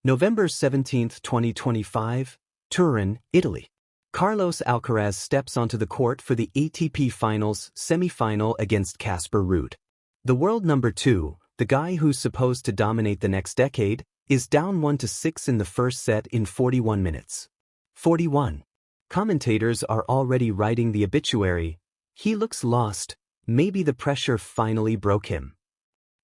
November 17, 2025, Turin, Italy. Carlos Alcaraz steps onto the court for the ATP Finals semi-final against Casper Ruud. The world number 2, the guy who's supposed to dominate the next decade, is down 1-6 in the first set in 41 minutes. 41. Commentators are already writing the obituary. He looks lost. Maybe the pressure finally broke him.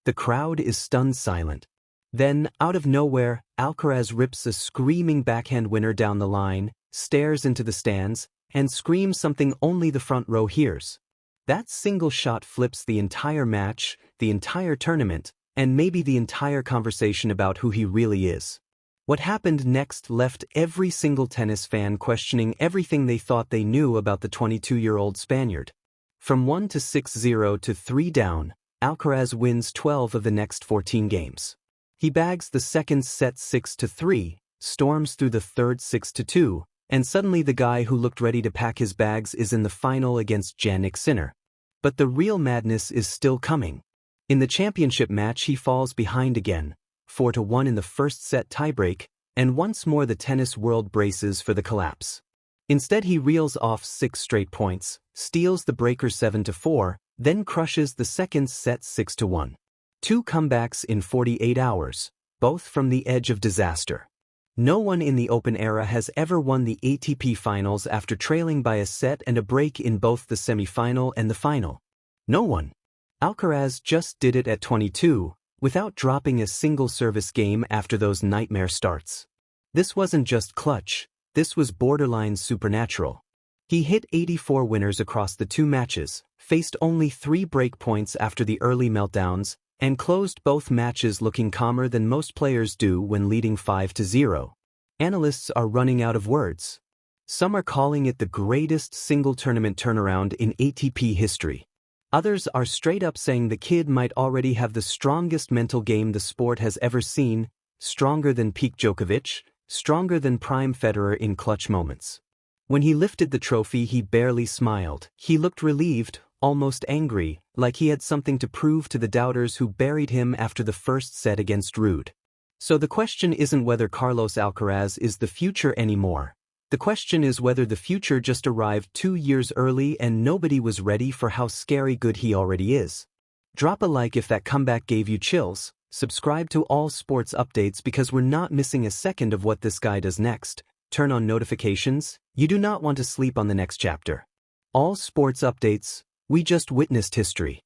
The crowd is stunned silent. Then, out of nowhere, Alcaraz rips a screaming backhand winner down the line, stares into the stands, and screams something only the front row hears. That single shot flips the entire match, the entire tournament, and maybe the entire conversation about who he really is. What happened next left every single tennis fan questioning everything they thought they knew about the 22-year-old Spaniard. From 1-6-0 to 3 down, Alcaraz wins 12 of the next 14 games. He bags the second set 6-3, storms through the third 6-2, and suddenly the guy who looked ready to pack his bags is in the final against Jannik Sinner. But the real madness is still coming. In the championship match he falls behind again, 4-1 in the first set tiebreak, and once more the tennis world braces for the collapse. Instead he reels off 6 straight points, steals the breaker 7-4, then crushes the second set 6-1. 2 comebacks in 48 hours, both from the edge of disaster. No one in the Open era has ever won the ATP Finals after trailing by a set and a break in both the semi-final and the final. No one. Alcaraz just did it at 22, without dropping a single service game after those nightmare starts. This wasn't just clutch, this was borderline supernatural. He hit 84 winners across the 2 matches, faced only 3 break points after the early meltdowns, and closed both matches looking calmer than most players do when leading 5-0. Analysts are running out of words. Some are calling it the greatest single tournament turnaround in ATP history. Others are straight up saying the kid might already have the strongest mental game the sport has ever seen, stronger than peak Djokovic, stronger than prime Federer in clutch moments. When he lifted the trophy he barely smiled. He looked relieved, almost angry, like he had something to prove to the doubters who buried him after the first set against Ruud. So the question isn't whether Carlos Alcaraz is the future anymore. The question is whether the future just arrived 2 years early and nobody was ready for how scary good he already is. Drop a like if that comeback gave you chills, subscribe to all sports updates because we're not missing a second of what this guy does next, turn on notifications, you do not want to sleep on the next chapter. All sports updates. We just witnessed history.